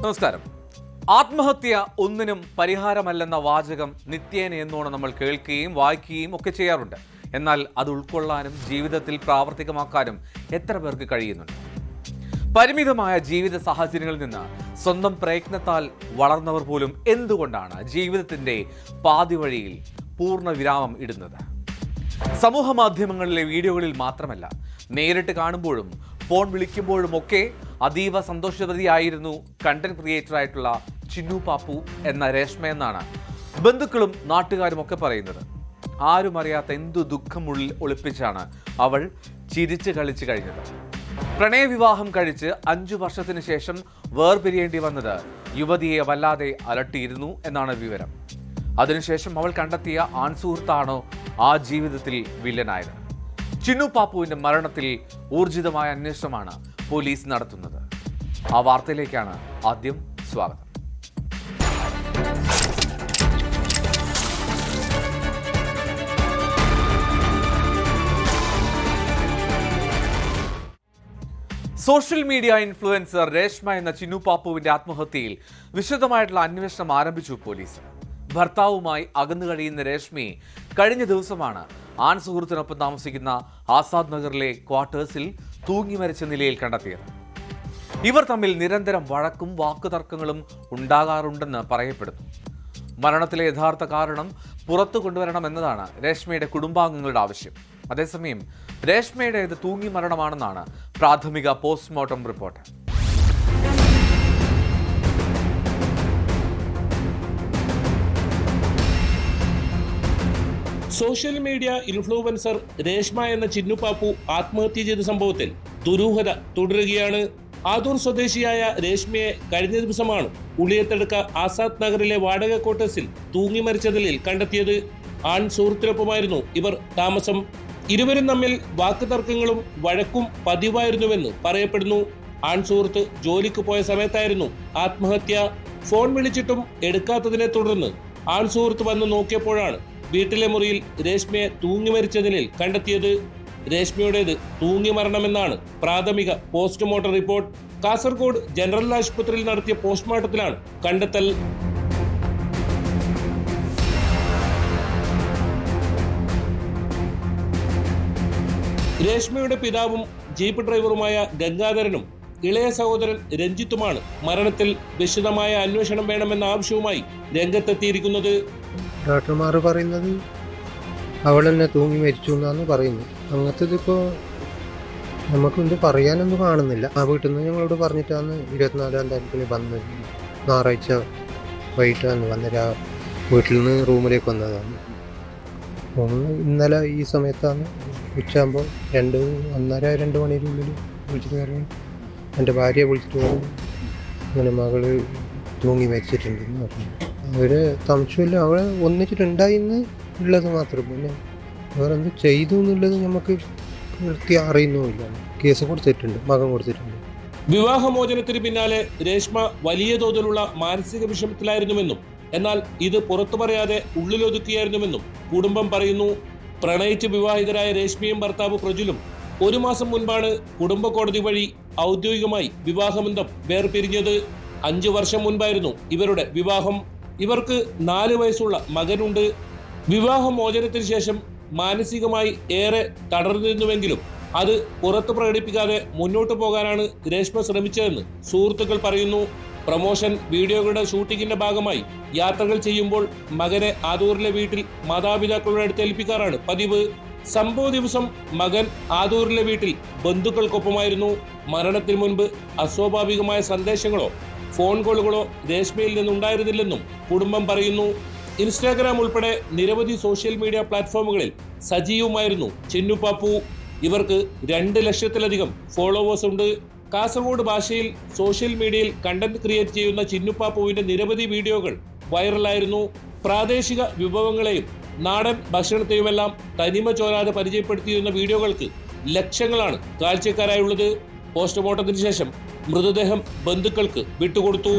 നമസ്കാരം. ആത്മഹത്യ ഒന്നിനും പരിഹാരമല്ലെന്ന വാചകം നിത്യേന എന്നോണം നമ്മൾ കേൾക്കുകയും വായിക്കുകയും ഒക്കെ ചെയ്യാറുണ്ട്. എന്നാൽ അത് ഉൾക്കൊള്ളാനും ജീവിതത്തിൽ പ്രാവർത്തികമാക്കാനും എത്ര പേർക്ക് കഴിയുന്നുണ്ട്? പരിമിതമായ ജീവിത സാഹചര്യങ്ങളിൽ നിന്ന് സ്വന്തം പ്രയത്നത്താൽ വളർന്നവർ പോലും എന്തുകൊണ്ടാണ് ജീവിതത്തിന്റെ പാതി വഴിയിൽ പൂർണ്ണ വിരാമം ഇടുന്നത്? സമൂഹ മാധ്യമങ്ങളിലെ വീഡിയോകളിൽ മാത്രമല്ല, നേരിട്ട് കാണുമ്പോഴും ഫോൺ വിളിക്കുമ്പോഴുമൊക്കെ അതീവ സന്തോഷവതിയായിരുന്നു കണ്ടന്റ് ക്രിയേറ്ററായിട്ടുള്ള ചിന്നു പാപ്പു എന്ന രേഷ്മ എന്നാണ് ബന്ധുക്കളും നാട്ടുകാരും ഒക്കെ പറയുന്നത്. ആരും അറിയാത്ത എന്തു ദുഃഖമുള്ളിൽ ഒളിപ്പിച്ചാണ് അവൾ ചിരിച്ച് കളിച്ച് കഴിഞ്ഞത്. പ്രണയവിവാഹം കഴിച്ച് 5 വർഷത്തിന് ശേഷം വേർപിരിയേണ്ടി വന്നത് യുവതിയെ വല്ലാതെ അലട്ടിയിരുന്നു എന്നാണ് വിവരം. അതിനുശേഷം അവൾ കണ്ടെത്തിയ ആൺസുഹൃത്താണോ ആ ജീവിതത്തിൽ വില്ലനായത്? ചിന്നു പാപ്പുവിന്റെ മരണത്തിൽ ഊർജിതമായ അന്വേഷണമാണ് പോലീസ് നടത്തുന്നത്. ആ വാർത്തയിലേക്കാണ് ആദ്യം സ്വാഗതം. സോഷ്യൽ മീഡിയ ഇൻഫ്ലുവൻസർ രേഷ്മ എന്ന ചിന്നു പാപ്പുവിന്റെ ആത്മഹത്യയിൽ വിശദമായിട്ടുള്ള അന്വേഷണം ആരംഭിച്ചു പോലീസ്. ഭർത്താവുമായി അകന്നു കഴിയുന്ന രേഷ്മയെ കഴിഞ്ഞ ദിവസമാണ് ആൺ സുഹൃത്തിനൊപ്പം താമസിക്കുന്ന ആസാദ് നഗറിലെ ക്വാർട്ടേഴ്സിൽ തൂങ്ങി മരിച്ച നിലയിൽ കണ്ടെത്തിയത്. ഇവർ തമ്മിൽ നിരന്തരം വഴക്കും വാക്കുതർക്കങ്ങളും ഉണ്ടാകാറുണ്ടെന്ന് പറയപ്പെടുന്നു. മരണത്തിലെ യഥാർത്ഥ കാരണം പുറത്തു കൊണ്ടുവരണമെന്നതാണ് രേഷ്മയുടെ കുടുംബാംഗങ്ങളുടെ ആവശ്യം. അതേസമയം രേഷ്മയുടേത് തൂങ്ങി മരണമാണെന്നാണ് പ്രാഥമിക postmortem report. Social media influencer Reshma എന്ന ചിന്നു പാപ്പു ആത്മഹത്യ ചെയ്ത സംഭവത്തിൽ ദുരൂഹത തുടരുകയാണ്. ആദൂർ സ്വദേശിയായ രേഷ്മയെ കഴിഞ്ഞ ദിവസമാണ് ഉളിയത്തടുക്ക ആസാദ് നഗറിലെ വാടക ക്വാർട്ടേഴ്സിൽ തൂങ്ങി മരിച്ച നിലയിൽ കണ്ടെത്തിയത്. ആൺ സുഹൃത്തിനൊപ്പമായിരുന്നു ഇവർ താമസം. ഇരുവരും തമ്മിൽ വാക്കുതർക്കങ്ങളും വഴക്കും പതിവായിരുന്നുവെന്ന് പറയപ്പെടുന്നു. ആൺ സുഹൃത്ത് ജോലിക്ക് പോയ സമയത്തായിരുന്നു ആത്മഹത്യ. ഫോൺ വിളിച്ചിട്ടും എടുക്കാത്തതിനെ തുടർന്ന് ആൺ സുഹൃത്ത് വന്ന് നോക്കിയപ്പോഴാണ് വീട്ടിലെ മുറിയിൽ രേഷ്മയെ തൂങ്ങി മരിച്ച നിലയിൽ കണ്ടെത്തിയത്. രേഷ്മയുടേത് തൂങ്ങി മരണമെന്നാണ് പ്രാഥമിക പോസ്റ്റ്മോർട്ടം റിപ്പോർട്ട്. കാസർഗോഡ് ജനറൽ ആശുപത്രിയിൽ നടത്തിയ പോസ്റ്റ്മോർട്ടത്തിലാണ് കണ്ടെത്തൽ. രേഷ്മയുടെ പിതാവും ജീപ്പ് ഡ്രൈവറുമായ ഗംഗാധരനും ഇളയ സഹോദരൻ രഞ്ജിത്തുമാണ് മരണത്തിൽ വിശദമായ അന്വേഷണം വേണമെന്ന ആവശ്യവുമായി രംഗത്തെത്തിയിരിക്കുന്നത്. ഡോക്ടർമാർ പറയുന്നത് അവൾ തന്നെ തൂങ്ങി മരിച്ചു എന്നാണ് പറയുന്നത്. അങ്ങനത്തേത് ഇപ്പോൾ നമുക്കെന്ത് പറയാനൊന്നും കാണുന്നില്ല. ആ വീട്ടിൽ നിന്ന് ഞങ്ങളോട് പറഞ്ഞിട്ടാണ് 24-ാം താരീഖിന് വന്നത്. ഞായറാഴ്ച വൈകിട്ടാണ് വന്ന വീട്ടിൽ നിന്ന് റൂമിലേക്ക് വന്നതാണ്. ഇന്നലെ ഈ സമയത്താണ് ഉച്ചയാകുമ്പോൾ 1:30-2 മണിക്കുള്ളിൽ വിളിച്ചിട്ട് പറഞ്ഞു, എൻ്റെ ഭാര്യയെ വിളിച്ചിട്ട് പറഞ്ഞു അങ്ങനെ മകള് തൂങ്ങി മരിച്ചിട്ടുണ്ടെന്ന് പറഞ്ഞു. അവര് സംശയമില്ല, അവളെ ഒന്നിച്ചിട്ടുണ്ടായിന്ന് ഉള്ളത് മാത്രം. പിന്നെ വേറെന്ത് ചെയ്തു എന്നുള്ളത് നമുക്ക് കൃത്യം അറിയുന്നുമില്ല. കേസ് കൊടുത്തിട്ടുണ്ട്, മകൻ കൊടുത്തിട്ടുണ്ട്. വിവാഹമോചനത്തിന് പിന്നാലെ രേഷ്മ വലിയ തോതിലുള്ള മാനസിക വിഷമത്തിലായിരുന്നുവെന്നും എന്നാൽ ഇത് പുറത്തു പറയാതെ ഉള്ളിലൊതുക്കിയായിരുന്നുവെന്നും കുടുംബം പറയുന്നു. പ്രണയിച്ച് വിവാഹിതരായ രേഷ്മയും ഭർത്താവ് പ്രജുലും 1 മാസം മുൻപാണ് കുടുംബ കോടതി വഴി ഔദ്യോഗികമായി വിവാഹബന്ധം വേർപിരിഞ്ഞത്. 5 വർഷം മുൻപായിരുന്നു ഇവരുടെ വിവാഹം. ഇവർക്ക് 4 വയസ്സുള്ള മകനുണ്ട്. വിവാഹമോചനത്തിന് ശേഷം മാനസികമായി ഏറെ തളർന്നിരുന്നുവെങ്കിലും അത് പുറത്തു പ്രകടിപ്പിക്കാതെ മുന്നോട്ട് പോകാനാണ് രേഷ്മ ശ്രമിച്ചതെന്ന് സുഹൃത്തുക്കൾ പറയുന്നു. പ്രമോഷൻ വീഡിയോകളുടെ ഷൂട്ടിങ്ങിന്റെ ഭാഗമായി യാത്രകൾ ചെയ്യുമ്പോൾ മകനെ ആദൂരിലെ വീട്ടിൽ മാതാപിതാക്കളുടെ അടുത്ത് ഏൽപ്പിക്കാറാണ് പതിവ്. സംഭവ ദിവസം മകൻ ആദൂരിലെ വീട്ടിൽ ബന്ധുക്കൾക്കൊപ്പമായിരുന്നു. മരണത്തിന് മുൻപ് അസ്വാഭാവികമായ സന്ദേശങ്ങളോ ഫോൺ കോളുകളോ രേഷ്മയിൽ നിന്നുണ്ടായിരുന്നില്ലെന്നും കുടുംബം പറയുന്നു. ഇൻസ്റ്റാഗ്രാം ഉൾപ്പെടെ നിരവധി സോഷ്യൽ മീഡിയ പ്ലാറ്റ്ഫോമുകളിൽ സജീവമായിരുന്നു ചിന്നു പാപ്പു. ഇവർക്ക് 2 ലക്ഷത്തിലധികം ഫോളോവേഴ്സ് ഉണ്ട്. കാസർഗോഡ് ഭാഷയിൽ സോഷ്യൽ മീഡിയയിൽ കണ്ടന്റ് ക്രിയേറ്റ് ചെയ്യുന്ന ചിന്നു പാപ്പുവിന്റെ നിരവധി വീഡിയോകൾ വൈറലായിരുന്നു. പ്രാദേശിക വിഭവങ്ങളെയും നാടൻ ഭക്ഷണത്തെയുമെല്ലാം തനിമ ചോരാതെ പരിചയപ്പെടുത്തിയിരുന്ന വീഡിയോകൾക്ക് ലക്ഷങ്ങളാണ് കാഴ്ചക്കാരായുള്ളത്. പോസ്റ്റ്മോർട്ടത്തിന് ശേഷം മൃതദേഹം ബന്ധുക്കൾക്ക് വിട്ടുകൊടുത്തു.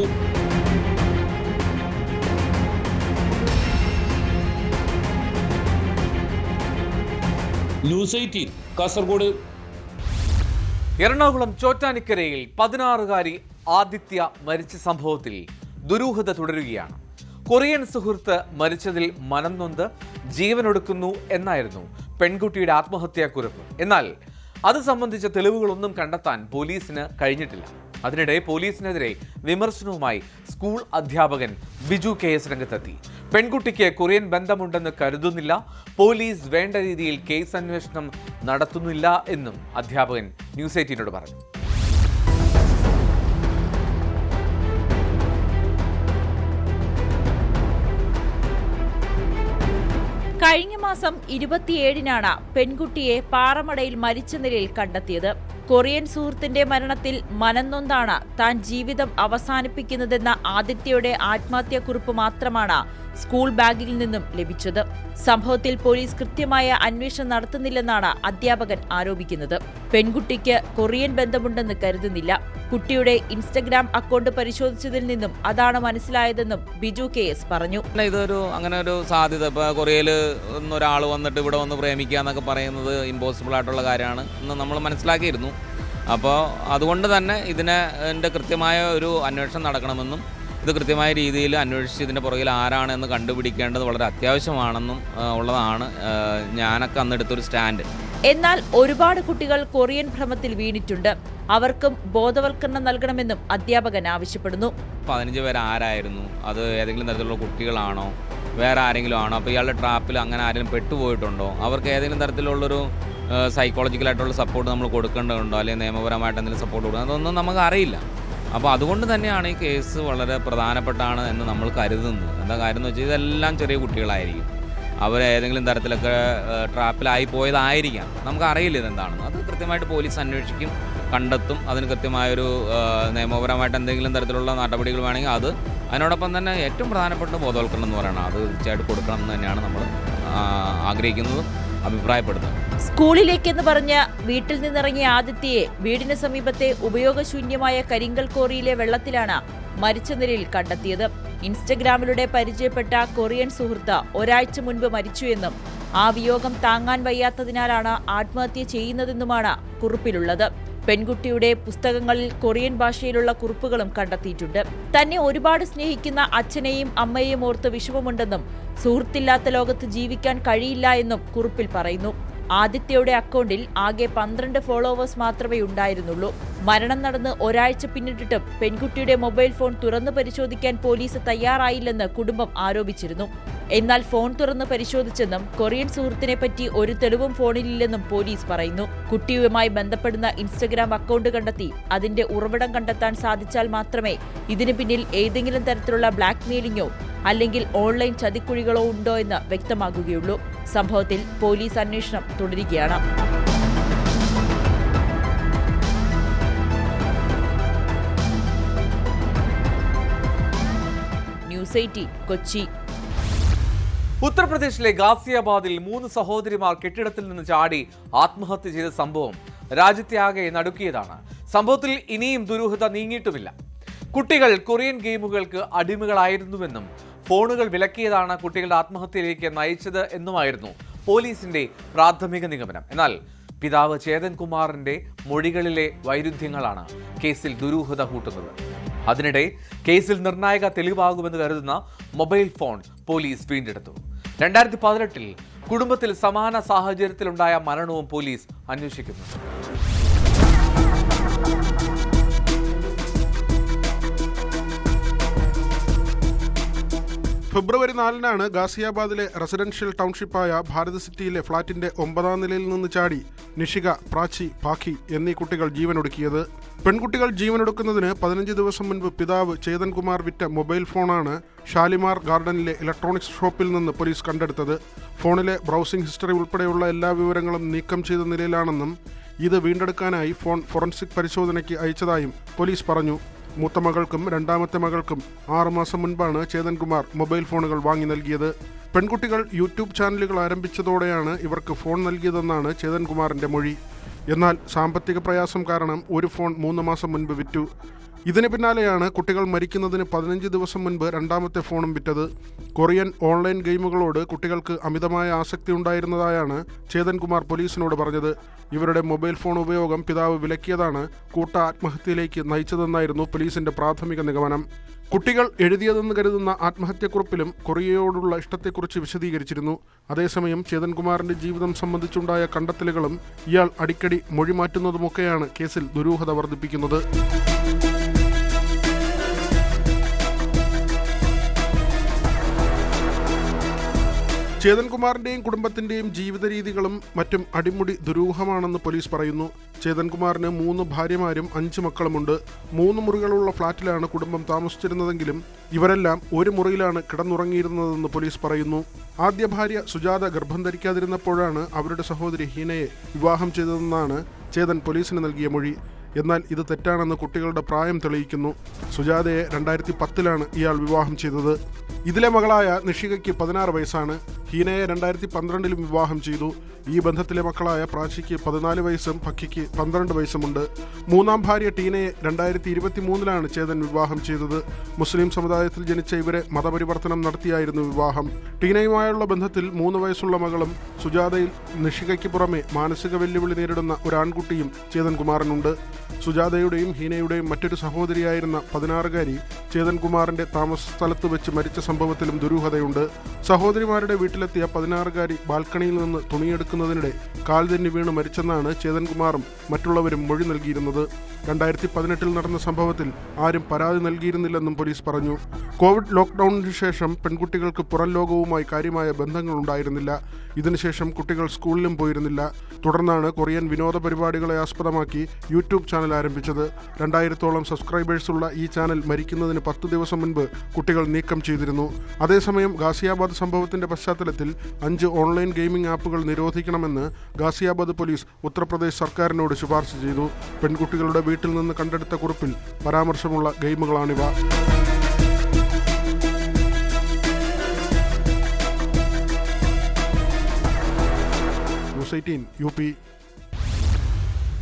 ന്യൂസ് 18 കാസർഗോഡ്. എറണാകുളം ചോറ്റാനിക്കരയിൽ 16-കാരി ആദിത്യ മരിച്ച സംഭവത്തിൽ ദുരൂഹത തുടരുകയാണ്. കൊറിയൻ സുഹൃത്ത് മരിച്ചതിൽ മനം നൊന്ത് ജീവനൊടുക്കുന്നു എന്നായിരുന്നു പെൺകുട്ടിയുടെ ആത്മഹത്യാക്കുറിപ്പ്. എന്നാൽ അത് സംബന്ധിച്ച തെളിവുകളൊന്നും കണ്ടെത്താൻ പോലീസിന് കഴിഞ്ഞിട്ടില്ല. അതിനിടെ പോലീസിനെതിരെ വിമർശനവുമായി സ്കൂൾ അധ്യാപകൻ ബിജു KS രംഗത്തെത്തി. പെൺകുട്ടിക്ക് കൊറിയൻ ബന്ധമുണ്ടെന്ന് കരുതുന്നില്ല, പോലീസ് വേണ്ട രീതിയിൽ കേസ് അന്വേഷണം നടത്തുന്നില്ല എന്നും അധ്യാപകൻ ന്യൂസ് 18നോട് പറഞ്ഞു. കഴിഞ്ഞ മാസം 27-നാണ് പെൺകുട്ടിയെ പാറമടയിൽ മരിച്ച നിലയിൽ കണ്ടെത്തിയത്. കൊറിയൻ സുഹൃത്തിന്റെ മരണത്തിൽ മനംനൊന്താണ് താൻ ജീവിതം അവസാനിപ്പിക്കുന്നതെന്ന ആദിത്യയുടെ ആത്മഹത്യാക്കുറിപ്പ് മാത്രമാണ് സ്കൂൾ ബാഗിൽ നിന്നും ലഭിച്ചത്. സംഭവത്തിൽ പോലീസ് കൃത്യമായ അന്വേഷണം നടത്തുന്നില്ലെന്നാണ് അധ്യാപകൻ ആരോപിക്കുന്നത്. പെൺകുട്ടിക്ക് കൊറിയൻ ബന്ധമുണ്ടെന്ന് കരുതുന്നില്ല. കുട്ടിയുടെ ഇൻസ്റ്റഗ്രാം അക്കൗണ്ട് പരിശോധിച്ചതിൽ നിന്നും അതാണ് മനസ്സിലായതെന്നും ബിജു KS പറഞ്ഞു. അങ്ങനെ ഒരു സാധ്യത ഇപ്പോൾ കൊറിയയിൽ ഒരാൾ വന്നിട്ട് ഇവിടെ വന്ന് പ്രേമിക്കുക എന്നൊക്കെ പറയുന്നത് ഇമ്പോസിബിൾ ആയിട്ടുള്ള കാര്യമാണ് എന്ന് നമ്മൾ മനസ്സിലാക്കിയിരുന്നു. അപ്പോൾ അതുകൊണ്ട് തന്നെ ഇതിൻ്റെ കൃത്യമായ ഒരു അന്വേഷണം നടക്കണമെന്നും ഇത് കൃത്യമായ രീതിയിൽ അന്വേഷിച്ച് ഇതിൻ്റെ പുറകിൽ ആരാണെന്ന് കണ്ടുപിടിക്കേണ്ടത് വളരെ അത്യാവശ്യമാണെന്നും ഉള്ളതാണ് ഞാനൊക്കെ അന്നെടുത്തൊരു സ്റ്റാൻഡ്. എന്നാൽ ഒരുപാട് കുട്ടികൾ കൊറിയൻ ഭ്രമത്തിൽ വീണിട്ടുണ്ട്. അവർക്കും ബോധവൽക്കരണം നൽകണമെന്നും അധ്യാപകൻ ആവശ്യപ്പെടുന്നു. 15 പേര് ആരായിരുന്നു? അത് ഏതെങ്കിലും തരത്തിലുള്ള കുട്ടികളാണോ, വേറെ ആരെങ്കിലും ആണോ? അപ്പോൾ ഇയാളുടെ ട്രാപ്പിൽ അങ്ങനെ ആരെങ്കിലും പെട്ടുപോയിട്ടുണ്ടോ? അവർക്ക് ഏതെങ്കിലും തരത്തിലുള്ളൊരു സൈക്കോളജിക്കലായിട്ടുള്ള സപ്പോർട്ട് നമ്മൾ കൊടുക്കേണ്ടതുണ്ടോ, അല്ലെങ്കിൽ നിയമപരമായിട്ട് എന്തെങ്കിലും സപ്പോർട്ട് കൊടുക്കുക, അതൊന്നും നമുക്ക് അറിയില്ല. അപ്പോൾ അതുകൊണ്ട് തന്നെയാണ് ഈ കേസ് വളരെ പ്രധാനപ്പെട്ടാണ് എന്ന് നമ്മൾ കരുതുന്നത്. എന്താ കാര്യം എന്ന് വെച്ചാൽ ഇതെല്ലാം ചെറിയ കുട്ടികളായിരിക്കും. അവർ ഏതെങ്കിലും തരത്തിലൊക്കെ ട്രാപ്പിലായി പോയതായിരിക്കാം. നമുക്കറിയില്ല ഇതെന്താണെന്ന്. അത് കൃത്യമായിട്ട് പോലീസ് അന്വേഷിക്കും, കണ്ടെത്തും. അതിന് കൃത്യമായൊരു നിയമപരമായിട്ട് എന്തെങ്കിലും തരത്തിലുള്ള നടപടികൾ വേണമെങ്കിൽ അത്, അതിനോടൊപ്പം തന്നെ ഏറ്റവും പ്രധാനപ്പെട്ട ബോധവൽക്കരണം എന്ന് പറയുന്നത് അത് തീർച്ചയായിട്ടും കൊടുക്കണം എന്ന് തന്നെയാണ് നമ്മൾ ആഗ്രഹിക്കുന്നതും അഭിപ്രായപ്പെടുന്നത്. സ്കൂളിലേക്കെന്ന് പറഞ്ഞ് വീട്ടിൽ നിന്നിറങ്ങിയ ആദിത്യയെ വീടിന് സമീപത്തെ ഉപയോഗശൂന്യമായ കരിങ്കൽ കോറിയിലെ വെള്ളത്തിലാണ് മരിച്ച നിലയിൽ കണ്ടെത്തിയത്. ഇൻസ്റ്റഗ്രാമിലൂടെ പരിചയപ്പെട്ട കൊറിയൻ സുഹൃത്ത് ഒരാഴ്ച മുൻപ് മരിച്ചുവെന്നും ആ വിയോഗം താങ്ങാൻ വയ്യാത്തതിനാലാണ് ആത്മഹത്യ ചെയ്യുന്നതെന്നുമാണ് കുറിപ്പിലുള്ളത്. പെൺകുട്ടിയുടെ പുസ്തകങ്ങളിൽ കൊറിയൻ ഭാഷയിലുള്ള കുറിപ്പുകളും കണ്ടെത്തിയിട്ടുണ്ട്. തന്നെ ഒരുപാട് സ്നേഹിക്കുന്ന അച്ഛനെയും അമ്മയെയും ഓർത്ത് വിഷമമുണ്ടെന്നും സുഹൃത്തില്ലാത്ത ലോകത്ത് ജീവിക്കാൻ കഴിയില്ല എന്നും കുറിപ്പിൽ പറയുന്നു. ആദിത്യയുടെ അക്കൗണ്ടിൽ ആകെ 12 ഫോളോവേഴ്സ് മാത്രമേ ഉണ്ടായിരുന്നുള്ളൂ. മരണം നടന്ന് ഒരാഴ്ച പിന്നിട്ടിട്ടും പെൺകുട്ടിയുടെ മൊബൈൽ ഫോൺ തുറന്നു പരിശോധിക്കാൻ പോലീസ് തയ്യാറായില്ലെന്ന് കുടുംബം ആരോപിച്ചിരുന്നു. എന്നാൽ ഫോൺ തുറന്ന് പരിശോധിച്ചെന്നും കൊറിയൻ സുഹൃത്തിനെ പറ്റി ഒരു തെളിവും ഫോണിലില്ലെന്നും പോലീസ് പറയുന്നു. കുട്ടിയുമായി ബന്ധപ്പെടുന്ന ഇൻസ്റ്റഗ്രാം അക്കൗണ്ട് കണ്ടെത്തി അതിന്റെ ഉറവിടം കണ്ടെത്താൻ സാധിച്ചാൽ മാത്രമേ ഇതിന് പിന്നിൽ ഏതെങ്കിലും തരത്തിലുള്ള ബ്ലാക്ക്മെയിലിംഗോ അല്ലെങ്കിൽ ഓൺലൈൻ ചതിക്കുഴികളോ ഉണ്ടോ എന്ന് വ്യക്തമാകുകയുള്ളൂ. സംഭവത്തിൽ പോലീസ് അന്വേഷണം തുടരുകയാണ്. ന്യൂസ് 18 കൊച്ചി. ഉത്തർപ്രദേശിലെ ഗാസിയാബാദിൽ 3 സഹോദരിമാർ കെട്ടിടത്തിൽ നിന്ന് ചാടി ആത്മഹത്യ ചെയ്ത സംഭവം രാജ്യത്തെയാകെ നടുക്കിയതാണ്. സംഭവത്തിൽ ഇനിയും ദുരൂഹത നീങ്ങിയിട്ടുമില്ല. കുട്ടികൾ കൊറിയൻ ഗെയിമുകൾക്ക് അടിമകളായിരുന്നുവെന്നും ഫോണുകൾ വിലക്കിയതാണ് കുട്ടികളുടെ ആത്മഹത്യയിലേക്ക് നയിച്ചത് എന്നുമായിരുന്നു പോലീസിന്റെ പ്രാഥമിക നിഗമനം. എന്നാൽ പിതാവ് ചേതൻ കുമാറിന്റെ മൊഴികളിലെ വൈരുദ്ധ്യങ്ങളാണ് കേസിൽ ദുരൂഹത കൂട്ടുന്നത്. അതിനിടെ കേസിൽ നിർണായക തെളിവാകുമെന്ന് കരുതുന്ന മൊബൈൽ ഫോൺ പോലീസ് വീണ്ടെടുത്തു. 2018-ൽ കുടുംബത്തിൽ സമാന സാഹചര്യത്തിലുണ്ടായ മരണവും പോലീസ് അന്വേഷിക്കുന്നു. ഫെബ്രുവരി 4-നാണ് ഗാസിയാബാദിലെ റെസിഡൻഷ്യൽ ടൗൺഷിപ്പായ ഭാരത് സിറ്റിയിലെ ഫ്ളാറ്റിന്റെ 9ാം നിലയിൽ നിന്ന് ചാടി നിഷിക, പ്രാച്ചി, പാഖി എന്നീ കുട്ടികൾ ജീവനൊടുക്കിയത്. പെൺകുട്ടികൾ ജീവനൊടുക്കുന്നതിന് 15 ദിവസം മുൻപ് പിതാവ് ചേതൻ കുമാർ വിറ്റ മൊബൈൽ ഫോണാണ് ഷാലിമാർ ഗാർഡനിലെ ഇലക്ട്രോണിക്സ് ഷോപ്പിൽ നിന്ന് പോലീസ് കണ്ടെടുത്തത്. ഫോണിലെ ബ്രൗസിംഗ് ഹിസ്റ്ററി ഉൾപ്പെടെയുള്ള എല്ലാ വിവരങ്ങളും നീക്കം ചെയ്ത നിലയിലാണെന്നും ഇത് വീണ്ടെടുക്കാനായി ഫോൺ ഫോറൻസിക് പരിശോധനയ്ക്ക് അയച്ചതായും പോലീസ് പറഞ്ഞു. മൂത്ത മകൾക്കും രണ്ടാമത്തെ മകൾക്കും 6 മാസം മുൻപാണ് ചേതൻ കുമാർ മൊബൈൽ ഫോണുകൾ വാങ്ങി നൽകിയത്. പെൺകുട്ടികൾ യൂട്യൂബ് ചാനലുകൾ ആരംഭിച്ചതോടെയാണ് ഇവർക്ക് ഫോൺ നൽകിയതെന്നാണ് ചേതൻ കുമാറിന്റെ മൊഴി. എന്നാൽ സാമ്പത്തിക പ്രയാസം കാരണം ഒരു ഫോൺ 3 മാസം മുൻപ് വിറ്റു. ഇതിന് പിന്നാലെയാണ് കുട്ടികൾ മരിക്കുന്നതിന് 15 ദിവസം മുൻപ് രണ്ടാമത്തെ ഫോണും വിറ്റത്. കൊറിയൻ ഓൺലൈൻ ഗെയിമുകളോട് കുട്ടികൾക്ക് അമിതമായ ആസക്തി ഉണ്ടായിരുന്നതായാണ് ചേതൻകുമാർ പോലീസിനോട് പറഞ്ഞത്. ഇവരുടെ മൊബൈൽ ഫോൺ ഉപയോഗം പിതാവ് വിലക്കിയതാണ് കൂട്ട ആത്മഹത്യയിലേക്ക് നയിച്ചതെന്നായിരുന്നു പോലീസിന്റെ പ്രാഥമിക നിഗമനം. കുട്ടികൾ എഴുതിയതെന്ന് കരുതുന്ന ആത്മഹത്യക്കുറിപ്പിലും കൊറിയയോടുള്ള ഇഷ്ടത്തെക്കുറിച്ച് വിശദീകരിച്ചിരുന്നു. അതേസമയം ചേതൻകുമാറിന്റെ ജീവിതം സംബന്ധിച്ചുണ്ടായ കണ്ടെത്തലുകളും ഇയാൾ അടിക്കടി മൊഴി മാറ്റുന്നതുമൊക്കെയാണ് കേസിൽ ദുരൂഹത വർദ്ധിപ്പിക്കുന്നത്. ചേതൻകുമാറിന്റെയും കുടുംബത്തിന്റെയും ജീവിത രീതികളും മറ്റും അടിമുടി ദുരൂഹമാണെന്ന് പോലീസ് പറയുന്നു. ചേതൻകുമാറിന് 3 ഭാര്യമാരും 5 മക്കളുമുണ്ട്. 3 മുറികളുള്ള ഫ്ളാറ്റിലാണ് കുടുംബം താമസിച്ചിരുന്നതെങ്കിലും ഇവരെല്ലാം ഒരു മുറിയിലാണ് കിടന്നുറങ്ങിയിരുന്നതെന്ന് പോലീസ് പറയുന്നു. ആദ്യ ഭാര്യ സുജാത ഗർഭം ധരിക്കാതിരുന്നപ്പോഴാണ് അവരുടെ സഹോദരി ഹീനയെ വിവാഹം ചെയ്തതെന്നാണ് ചേതൻ പോലീസിന് നൽകിയ മൊഴി. എന്നാൽ ഇത് തെറ്റാണെന്ന് കുട്ടികളുടെ പ്രായം തെളിയിക്കുന്നു. സുജാതയെ 2010-ലാണ് ഇയാൾ വിവാഹം ചെയ്തത്. ഇതിലെ മകളായ നിഷികയ്ക്ക് 16 വയസ്സാണ്. ഹീനയെ 2012-ലും വിവാഹം ചെയ്തു. ഈ ബന്ധത്തിലെ മക്കളായ പ്രാച്ചിക്ക് 14 വയസ്സും ഭക്കിക്ക് 12 വയസ്സുമുണ്ട്. 3-ാം ഭാര്യ ടീനയെ 2023-ലാണ് ചേതൻ വിവാഹം ചെയ്തത്. മുസ്ലിം സമുദായത്തിൽ ജനിച്ച ഇവരെ മതപരിവർത്തനം നടത്തിയായിരുന്നു വിവാഹം. ടീനയുമായുള്ള ബന്ധത്തിൽ 3 വയസ്സുള്ള മകളും സുജാതയിൽ നിഷികയ്ക്ക് പുറമെ മാനസിക വെല്ലുവിളി നേരിടുന്ന ഒരു ആൺകുട്ടിയും ചേതൻകുമാറിനുണ്ട്. സുജാതയുടെയും ഹീനയുടെയും മറ്റൊരു സഹോദരിയായിരുന്ന 16-കാരി ചേതൻകുമാറിന്റെ താമസ സ്ഥലത്ത് വെച്ച് മരിച്ച സംഭവത്തിലും ദുരൂഹതയുണ്ട്. സഹോദരിമാരുടെ വീട്ടിലെത്തിയ 16-കാരി ബാൽക്കണിയിൽ നിന്ന് തുണിയെടുക്കുന്നതിനിടെ കാൽ തെന്നി വീണ് മരിച്ചെന്നാണ് ചേതൻകുമാറും മറ്റുള്ളവരും മൊഴി നൽകിയിരുന്നത്. 2018-ൽ നടന്ന സംഭവത്തിൽ ആരും പരാതി നൽകിയിരുന്നില്ലെന്നും പോലീസ് പറഞ്ഞു. കോവിഡ് ലോക്ക്ഡൌണിന് ശേഷം പെൺകുട്ടികൾക്ക് പുറം ലോകവുമായി കാര്യമായ ബന്ധങ്ങളുണ്ടായിരുന്നില്ല. ഇതിനുശേഷം കുട്ടികൾ സ്കൂളിലും പോയിരുന്നില്ല. തുടർന്നാണ് കൊറിയൻ വിനോദ പരിപാടികളെ ആസ്പദമാക്കി യൂട്യൂബ് ചാനൽ ആരംഭിച്ചത്. 2000-ഓളം സബ്സ്ക്രൈബേഴ്സുള്ള ഈ ചാനൽ മരിക്കുന്നതിന് 10 ദിവസം മുൻപ് കുട്ടികൾ നീക്കം ചെയ്തിരുന്നു. അതേസമയം ഗാസിയാബാദ് സംഭവത്തിന്റെ പശ്ചാത്തലത്തിൽ 5 ഓൺലൈൻ ഗെയിമിംഗ് ആപ്പുകൾ നിരോധിക്കണമെന്ന് ഗാസിയാബാദ് പോലീസ് ഉത്തർപ്രദേശ് സർക്കാരിനോട് ശുപാർശ ചെയ്തു. പെൺകുട്ടികളുടെ വീട്ടിൽ നിന്ന് കണ്ടെടുത്ത കുറിപ്പിൽ പരാമർശമുള്ള ഗെയിമുകളാണിവ. UP.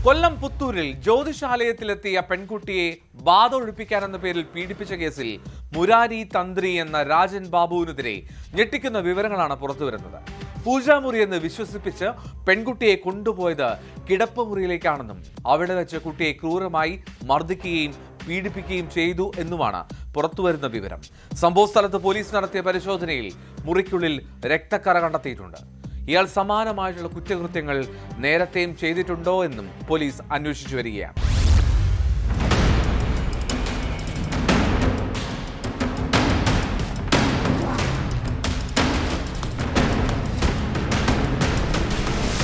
കൊല്ലം പുത്തൂരിൽ ജ്യോതിഷാലയത്തിലെത്തിയ പെൺകുട്ടിയെ ബാധ ഒഴിപ്പിക്കാനെന്ന പേരിൽ പീഡിപ്പിച്ച കേസിൽ മുരാരി തന്ത്രി എന്ന രാജൻ ബാബുവിനെതിരെ ഞെട്ടിക്കുന്ന വിവരങ്ങളാണ് പുറത്തുവരുന്നത്. പൂജാമുറി എന്ന് വിശ്വസിപ്പിച്ച് പെൺകുട്ടിയെ കൊണ്ടുപോയത് കിടപ്പുമുറിയിലേക്കാണെന്നും അവിടെ വെച്ച് കുട്ടിയെ ക്രൂരമായി മർദ്ദിക്കുകയും പീഡിപ്പിക്കുകയും ചെയ്തു എന്നുമാണ് പുറത്തുവരുന്ന വിവരം. സംഭവസ്ഥലത്ത് പോലീസ് നടത്തിയ പരിശോധനയിൽ മുറിക്കുള്ളിൽ രക്തക്കറ കണ്ടെത്തിയിട്ടുണ്ട്. ഇയാൾ സമാനമായിട്ടുള്ള കുറ്റകൃത്യങ്ങൾ നേരത്തെയും ചെയ്തിട്ടുണ്ടോ എന്നും പോലീസ് അന്വേഷിച്ചു വരികയാണ്.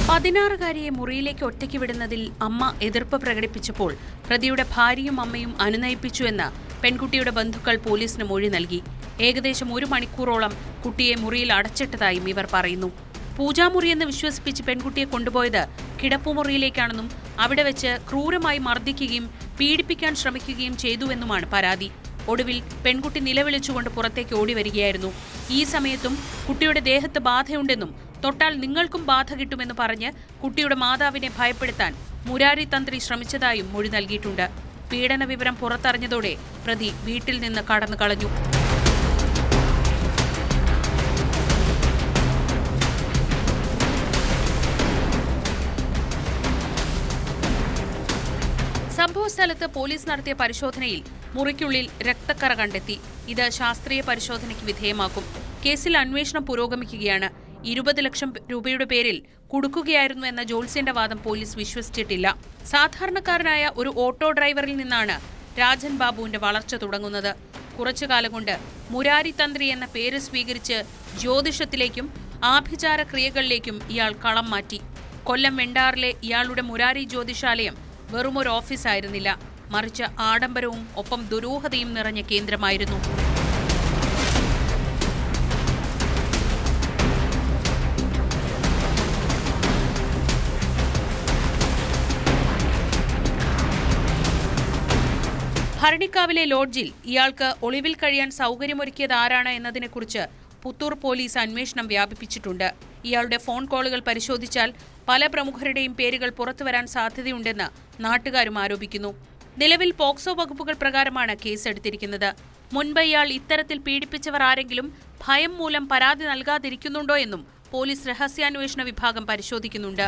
പതിനാറുകാരിയെ മുറിയിലേക്ക് ഒറ്റയ്ക്ക് വിടുന്നതിൽ അമ്മ എതിർപ്പ് പ്രകടിപ്പിച്ചപ്പോൾ പ്രതിയുടെ ഭാര്യയും അമ്മയും അനുനയിപ്പിച്ചുവെന്ന് പെൺകുട്ടിയുടെ ബന്ധുക്കൾ പോലീസിന് മൊഴി നൽകി. ഏകദേശം 1 മണിക്കൂറോളം കുട്ടിയെ മുറിയിൽ അടച്ചിട്ടതായും ഇവർ പറയുന്നു. പൂജാമുറിയെന്ന് വിശ്വസിപ്പിച്ച് പെൺകുട്ടിയെ കൊണ്ടുപോയത് കിടപ്പുമുറിയിലേക്കാണെന്നും അവിടെ വെച്ച് ക്രൂരമായി മർദ്ദിക്കുകയും പീഡിപ്പിക്കാൻ ശ്രമിക്കുകയും ചെയ്തുവെന്നുമാണ് പരാതി. ഒടുവിൽ പെൺകുട്ടി നിലവിളിച്ചുകൊണ്ട് പുറത്തേക്ക് ഓടി വരികയായിരുന്നു. ഈ സമയത്തും കുട്ടിയുടെ ദേഹത്ത് ബാധയുണ്ടെന്നും തൊട്ടാൽ നിങ്ങൾക്കും ബാധ കിട്ടുമെന്ന് പറഞ്ഞ് കുട്ടിയുടെ മാതാവിനെ ഭയപ്പെടുത്താൻ മുരാരി തന്ത്രി ശ്രമിച്ചതായും മൊഴി നൽകിയിട്ടുണ്ട്. പീഡന വിവരം പുറത്തറിഞ്ഞതോടെ പ്രതി വീട്ടിൽ നിന്ന് കടന്നു കളഞ്ഞു. സംഭവസ്ഥലത്ത് പോലീസ് നടത്തിയ പരിശോധനയിൽ മുറിക്കുള്ളിൽ രക്തക്കറ കണ്ടെത്തി. ഇത് ശാസ്ത്രീയ പരിശോധനയ്ക്ക് വിധേയമാക്കും. കേസിൽ അന്വേഷണം പുരോഗമിക്കുകയാണ്. 20 ലക്ഷം രൂപയുടെ പേരിൽ കുടുക്കുകയായിരുന്നു എന്ന ജോത്സ്യന്റെ വാദം പോലീസ് വിശ്വസിച്ചിട്ടില്ല. സാധാരണക്കാരനായ ഒരു ഓട്ടോ ഡ്രൈവറിൽ നിന്നാണ് രാജൻ ബാബുവിന്റെ വളർച്ച തുടങ്ങുന്നത്. കുറച്ചുകാലം കൊണ്ട് മുരാരി തന്ത്രി എന്ന പേര് സ്വീകരിച്ച് ജ്യോതിഷത്തിലേക്കും ആഭിചാര ക്രിയകളിലേക്കും ഇയാൾ കളം മാറ്റി. കൊല്ലം വെണ്ടാറിലെ ഇയാളുടെ മുരാരി ജ്യോതിഷാലയം വെറുമൊരു ഓഫീസായിരുന്നില്ല, മറിച്ച് ആഡംബരവും ഒപ്പം ദുരൂഹതയും നിറഞ്ഞ കേന്ദ്രമായിരുന്നു. ഭരണിക്കാവിലെ ലോഡ്ജിൽ ഇയാൾക്ക് ഒളിവിൽ കഴിയാൻ സൗകര്യമൊരുക്കിയത് ആരാണ് എന്നതിനെക്കുറിച്ച് പുത്തൂർ പോലീസ് അന്വേഷണം വ്യാപിപ്പിച്ചിട്ടുണ്ട്. ഇയാളുടെ ഫോൺ കോളുകൾ പരിശോധിച്ചാൽ പല പ്രമുഖരുടെയും പേരുകൾ പുറത്തുവരാൻ സാധ്യതയുണ്ടെന്ന് നാട്ടുകാരും ആരോപിക്കുന്നു. നിലവിൽ പോക്സോ വകുപ്പുകൾ പ്രകാരമാണ് കേസെടുത്തിരിക്കുന്നത്. മുൻപ് ഇയാൾ ഇത്തരത്തിൽ പീഡിപ്പിച്ചവർ ആരെങ്കിലും ഭയം മൂലം പരാതി നൽകാതിരിക്കുന്നുണ്ടോ എന്നും പോലീസ് രഹസ്യാന്വേഷണ വിഭാഗം പരിശോധിക്കുന്നുണ്ട്.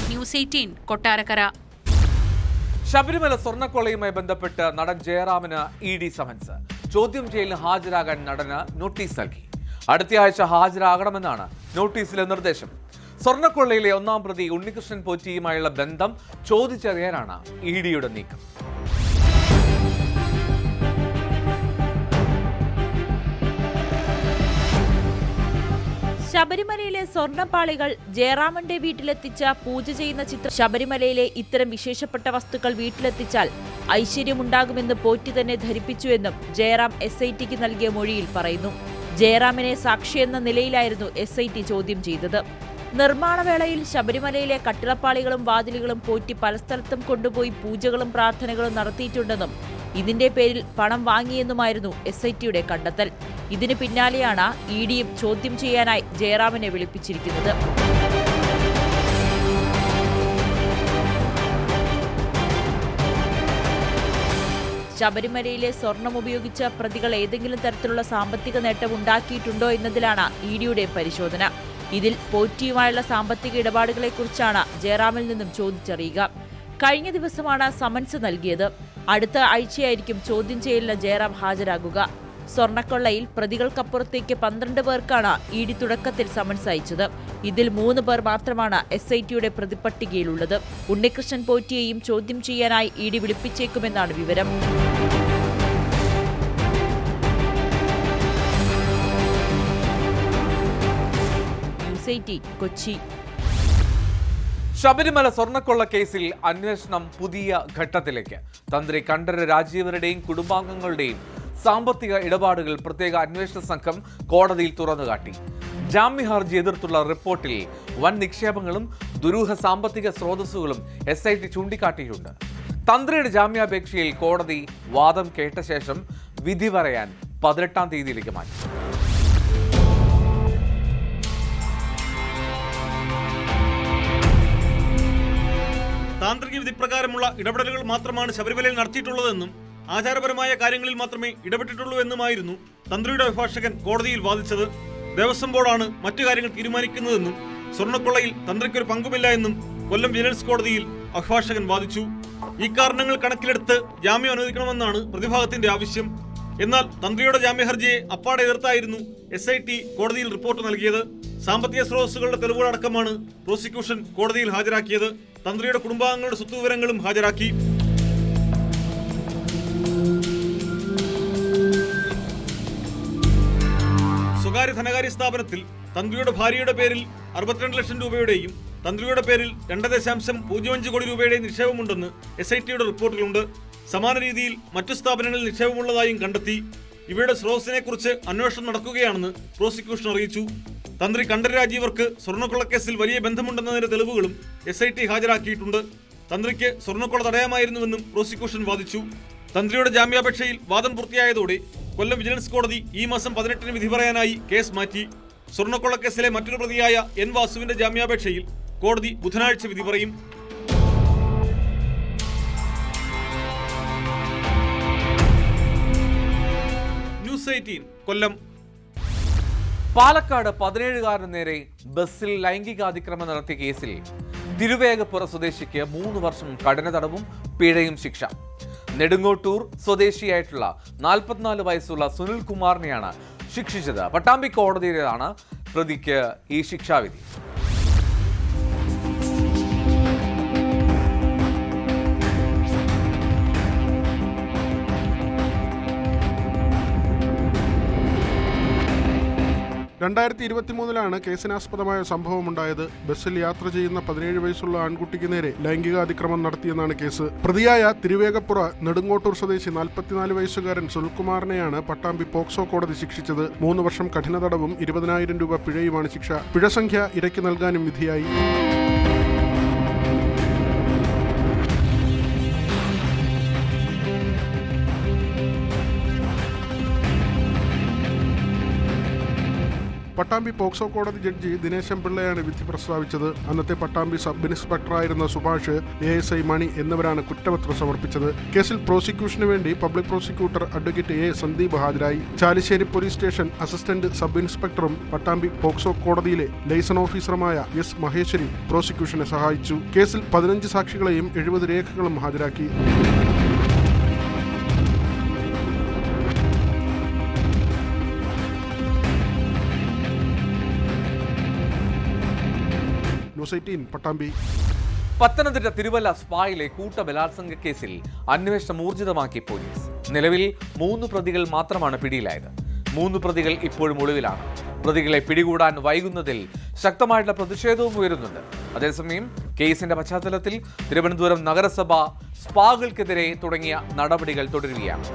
ന്യൂസ് 18 കൊട്ടാരക്കര. ശബരിമല സ്വർണ്ണക്കൊള്ളയുമായി ബന്ധപ്പെട്ട് നടൻ ജയറാമിന് ED സമൻസ്. ചോദ്യം ചെയ്യലിന് ഹാജരാകാൻ നടന് നോട്ടീസ് നൽകി. അടുത്തയാഴ്ച ഹാജരാകണമെന്നാണ് നോട്ടീസിലെ നിർദ്ദേശം. സ്വർണ്ണക്കൊള്ളയിലെ ഒന്നാം പ്രതി ഉണ്ണികൃഷ്ണൻ പോറ്റിയുമായുള്ള ബന്ധം ചോദിച്ചറിയാനാണ് EDയുടെ നീക്കം. ശബരിമലയിലെ സ്വർണ്ണപ്പാളികൾ ജയറാമന്റെ വീട്ടിലെത്തിച്ച പൂജ ചെയ്യുന്ന ചിത്രം. ശബരിമലയിലെ ഇത്തരം വിശേഷപ്പെട്ട വസ്തുക്കൾ വീട്ടിലെത്തിച്ചാൽ ഐശ്വര്യമുണ്ടാകുമെന്ന് പോറ്റി തന്നെ ധരിപ്പിച്ചുവെന്നും ജയറാം SITക്ക് നൽകിയ മൊഴിയിൽ പറയുന്നു. ജയറാമിനെ സാക്ഷിയെന്ന നിലയിലായിരുന്നു SIT ചോദ്യം ചെയ്തത്. നിർമ്മാണവേളയിൽ ശബരിമലയിലെ കട്ടിളപ്പാളികളും വാതിലുകളും പോറ്റി പല സ്ഥലത്തും കൊണ്ടുപോയി പൂജകളും പ്രാർത്ഥനകളും നടത്തിയിട്ടുണ്ടെന്നും ഇതിന്റെ പേരിൽ പണം വാങ്ങിയെന്നുമായിരുന്നു SITയുടെ കണ്ടെത്തൽ. ഇതിന് പിന്നാലെയാണ് EDയും ചോദ്യം ചെയ്യാനായി ജയറാമിനെ വിളിപ്പിച്ചിരിക്കുന്നത്. ശബരിമലയിലെ സ്വർണം ഉപയോഗിച്ച പ്രതികൾ ഏതെങ്കിലും തരത്തിലുള്ള സാമ്പത്തിക നേട്ടം ഉണ്ടാക്കിയിട്ടുണ്ടോ എന്നതിലാണ് EDയുടെ പരിശോധന. ഇതിൽ പോറ്റിയുമായുള്ള സാമ്പത്തിക ഇടപാടുകളെക്കുറിച്ചാണ് ജയറാമിൽ നിന്നും ചോദിച്ചറിയുക. കഴിഞ്ഞ ദിവസമാണ് സമൻസ് നൽകിയത്. അടുത്ത ആഴ്ചയായിരിക്കും ചോദ്യം ചെയ്യലിന് ജയറാം ഹാജരാകുക. സ്വർണ്ണക്കൊള്ളയിൽ പ്രതികൾക്കപ്പുറത്തേക്ക് 12 പേർക്കാണ് ED തുടക്കത്തിൽ സമൻസ് അയച്ചത്. ഇതിൽ 3 പേർ മാത്രമാണ് SITയുടെ പ്രതിപട്ടികയിലുള്ളത്. ഉണ്ണികൃഷ്ണൻ പോറ്റിയെയും ചോദ്യം ചെയ്യാനായി ED വിളിപ്പിച്ചേക്കുമെന്നാണ് വിവരം. ന്യൂസ് 18 കൊച്ചി. ശബരിമല സ്വർണ്ണക്കൊള്ള കേസിൽ അന്വേഷണം പുതിയ ഘട്ടത്തിലേക്ക്. തന്ത്രി കണ്ഠരര് രാജീവരുടെയും കുടുംബാംഗങ്ങളുടെയും സാമ്പത്തിക ഇടപാടുകൾ പ്രത്യേക അന്വേഷണ സംഘം കോടതിയിൽ തുറന്നുകാട്ടി. ജാമ്യ ഹർജി എതിർത്തുള്ള റിപ്പോർട്ടിൽ വൻ നിക്ഷേപങ്ങളും ദുരൂഹ സാമ്പത്തിക സ്രോതസ്സുകളും SIT ചൂണ്ടിക്കാട്ടിയിട്ടുണ്ട്. തന്ത്രിയുടെ ജാമ്യാപേക്ഷയിൽ കോടതി വാദം കേട്ട ശേഷം വിധി പറയാൻ 18-ാം തീയതിയിലേക്ക് മാറ്റി. താന്ത്രിക വിധിപ്രകാരമുള്ള ഇടപെടലുകൾ മാത്രമാണ് ശബരിമലയിൽ നടത്തിയിട്ടുള്ളതെന്നും ആചാരപരമായ കാര്യങ്ങളിൽ മാത്രമേ ഇടപെട്ടിട്ടുള്ളൂ എന്നുമായിരുന്നു തന്ത്രിയുടെ അഭിഭാഷകൻ കോടതിയിൽ വാദിച്ചത്. ദേവസ്വം ബോർഡാണ് മറ്റു കാര്യങ്ങൾ തീരുമാനിക്കുന്നതെന്നും സ്വർണ്ണക്കൊള്ളയിൽ തന്ത്രിക്കൊരു പങ്കുമില്ല എന്നും കൊല്ലം വിജിലൻസ് കോടതിയിൽ അഭിഭാഷകൻ വാദിച്ചു. ഈ കാരണങ്ങൾ കണക്കിലെടുത്ത് ജാമ്യം അനുവദിക്കണമെന്നാണ് പ്രതിഭാഗത്തിന്റെ ആവശ്യം. എന്നാൽ തന്ത്രിയുടെ ജാമ്യഹർജിയെ അപ്പാടെ എതിർത്തായിരുന്നു SIT കോടതിയിൽ റിപ്പോർട്ട് നൽകിയത്. സാമ്പത്തിക സ്രോതസ്സുകളുടെ തെളിവുകളടക്കമാണ് പ്രോസിക്യൂഷൻ കോടതിയിൽ ഹാജരാക്കിയത്. തന്ത്രിയുടെ കുടുംബാംഗങ്ങളുടെ സ്വത്തുവിവരങ്ങളും ഹാജരാക്കി. സ്വകാര്യ ധനകാര്യ സ്ഥാപനത്തിൽ തന്ത്രിയുടെ ഭാര്യയുടെ പേരിൽ 62 ലക്ഷം രൂപയുടെയും തന്ത്രിയുടെ പേരിൽ 2.05 കോടി രൂപയുടെയും നിക്ഷേപമുണ്ടെന്ന് SITയുടെ റിപ്പോർട്ടിലുണ്ട്. സമാന രീതിയിൽ മറ്റു സ്ഥാപനങ്ങളിൽ നിക്ഷേപമുള്ളതായും കണ്ടെത്തി. ഇവയുടെ സ്രോതസ്സിനെക്കുറിച്ച് അന്വേഷണം നടക്കുകയാണെന്ന് പ്രോസിക്യൂഷൻ അറിയിച്ചു. തന്ത്രി കണ്ഠരര് രാജീവർക്ക് സ്വർണ്ണക്കൊള്ളക്കേസിൽ വലിയ ബന്ധമുണ്ടെന്നതിന്റെ തെളിവുകളും SIT ഹാജരാക്കിയിട്ടുണ്ട്. തന്ത്രിക്ക് സ്വർണ്ണക്കൊള്ള തടയാമായിരുന്നുവെന്നും പ്രോസിക്യൂഷൻ വാദിച്ചു. തന്ത്രിയുടെ ജാമ്യാപേക്ഷയിൽ വാദം പൂർത്തിയായതോടെ കൊല്ലം വിജിലൻസ് കോടതി ഈ മാസം 18-ന് വിധി പറയാനായി കേസ് മാറ്റി. സ്വർണ്ണക്കൊള്ളക്കേസിലെ മറ്റൊരു പ്രതിയായ N വാസുവിന്റെ ജാമ്യാപേക്ഷയിൽ കോടതി ബുധനാഴ്ച വിധി പറയും. ന്യൂസ് 18 കൊല്ലം. പാലക്കാട് 17-കാരന് നേരെ ബസ്സിൽ ലൈംഗികാതിക്രമം നടത്തിയ കേസിൽ തിരുവേഗപ്പുറ സ്വദേശിക്ക് 3 വർഷം കഠിന തടവും പിഴയും ശിക്ഷ. നെടുങ്ങോട്ടൂർ സ്വദേശിയായിട്ടുള്ള 44 വയസ്സുള്ള സുനിൽ കുമാറിനെയാണ് ശിക്ഷിച്ചത്. പട്ടാമ്പി കോടതിയിലാണ് പ്രതിക്ക് ഈ ശിക്ഷാവിധി. രണ്ടായിരത്തി 23-ലാണ് കേസിനാസ്പദമായ സംഭവമുണ്ടായത്. ബസ്സിൽ യാത്ര ചെയ്യുന്ന 17 വയസ്സുള്ള ആൺകുട്ടിക്ക് നേരെ ലൈംഗികാതിക്രമം നടത്തിയെന്നാണ് കേസ്. പ്രതിയായ തിരുവേഗപ്പുറ നെടുങ്ങോട്ടൂർ സ്വദേശി 44 വയസ്സുകാരൻ സുൽകുമാറിനെയാണ് പട്ടാമ്പി പോക്സോ കോടതി ശിക്ഷിച്ചത്. 3 വർഷം കഠിന തടവും 20,000 രൂപ പിഴയുമാണ് ശിക്ഷ. പിഴസംഖ്യ ഇരയ്ക്ക് നൽകാനും വിധിയായി. പട്ടാമ്പി പോക്സോ കോടതി ജഡ്ജി ദിനേശൻ പിള്ളയാണ് വിധി പ്രസ്താവിച്ചത്. അന്നത്തെ പട്ടാമ്പി സബ് ഇൻസ്പെക്ടറായിരുന്ന സുഭാഷ്, ASI മണി എന്നിവരാണ് കുറ്റപത്രം സമർപ്പിച്ചത്. കേസിൽ പ്രോസിക്യൂഷന് വേണ്ടി public prosecutor advocate A. Sandeep ഹാജരായി. Chalissery police station assistant sub ഇൻസ്പെക്ടറും പട്ടാമ്പി പോക്സോ കോടതിയിലെ ലൈസൺ ഓഫീസറുമായ S. മഹേശ്വരി പ്രോസിക്യൂഷനെ സഹായിച്ചു. കേസിൽ 15 സാക്ഷികളെയും 70 രേഖകളും ഹാജരാക്കി. ന്യൂസ് 18 പട്ടാമ്പി. പത്തനംതിട്ട തിരുവല്ല സ്പായിലെ കൂട്ടബലാത്സംഗ കേസിൽ അന്വേഷണം ഊർജിതമാക്കി പോലീസ്. നിലവിൽ 3 പ്രതികൾ മാത്രമാണ് പിടിയിലായത്. 3 പ്രതികൾ ഇപ്പോഴും ഒളിവിലാണ്. പ്രതികളെ പിടികൂടാൻ വൈകുന്നതിൽ ശക്തമായിട്ടുള്ള പ്രതിഷേധവും ഉയരുന്നുണ്ട്. അതേസമയം കേസിന്റെ പശ്ചാത്തലത്തിൽ തിരുവനന്തപുരം നഗരസഭ സ്പാകൾക്കെതിരെ തുടങ്ങിയ നടപടികൾ തുടരുകയാണ്.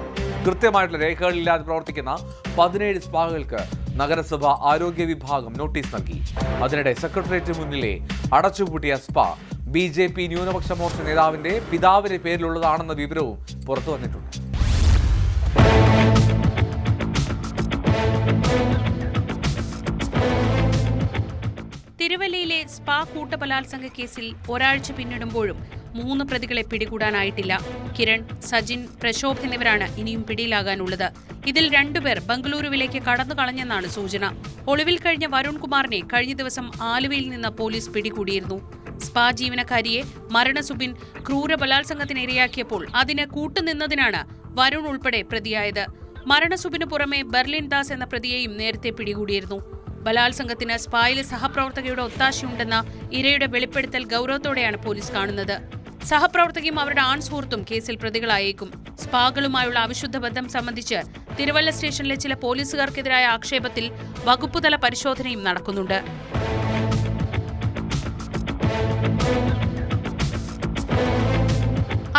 കൃത്യമായിട്ടുള്ള രേഖകളില്ലാതെ പ്രവർത്തിക്കുന്ന 17 സ്പാകൾക്ക് നഗരസഭ ആരോഗ്യ വിഭാഗം നോട്ടീസ് നൽകി. അതിനിടെ സെക്രട്ടേറിയറ്റിന് മുന്നിലെ അടച്ചുപൂട്ടിയ സ്പാ BJP ന്യൂനപക്ഷ മോർച്ച നേതാവിന്റെ പിതാവിന്റെ പേരിലുള്ളതാണെന്ന വിവരവും പുറത്തു വന്നിട്ടുണ്ട്. തിരുവല്ലയിലെ സ്പാ കൂട്ടബലാത്സംഗ കേസിൽ ഒരാഴ്ച പിന്നിടുമ്പോഴും 3 പ്രതികളെ പിടികൂടാനായിട്ടില്ല. കിരൺ, സജിൻ, പ്രശോഭ് എന്നിവരാണ് ഇനിയും പിടിയിലാകാനുള്ളത്. ഇതിൽ 2 പേർ ബംഗളൂരുവിലേക്ക് കടന്നു കളഞ്ഞെന്നാണ് സൂചന. ഒളിവിൽ കഴിഞ്ഞ വരുൺ കുമാറിനെ കഴിഞ്ഞ ദിവസം ആലുവയിൽ നിന്ന് പോലീസ് പിടികൂടിയിരുന്നു. സ്പാ ജീവനക്കാരിയെ മരണസുബിൻ ക്രൂര ബലാത്സംഗത്തിനിരയാക്കിയപ്പോൾ അതിന് കൂട്ടുനിന്നതിനാണ് വരുൺ ഉൾപ്പെടെ പ്രതിയായത്. മരണസുബിന് പുറമെ ബെർലിൻ ദാസ് എന്ന പ്രതിയെയും നേരത്തെ പിടികൂടിയിരുന്നു. ബലാത്സംഗത്തിന് സ്പായിലെ സഹപ്രവർത്തകയുടെ ഒത്താശയുണ്ടെന്ന ഇരയുടെ വെളിപ്പെടുത്തൽ ഗൗരവത്തോടെയാണ് പോലീസ് കാണുന്നത്. സഹപ്രവർത്തകയും അവരുടെ ആൺ സുഹൃത്തും കേസിൽ പ്രതികളായേക്കും. സ്പാകളുമായുള്ള അവിശുദ്ധ ബന്ധം സംബന്ധിച്ച് തിരുവല്ല സ്റ്റേഷനിലെ ചില പോലീസുകാർക്കെതിരായ ആക്ഷേപത്തിൽ വകുപ്പുതല പരിശോധനയും നടക്കുന്നുണ്ട്.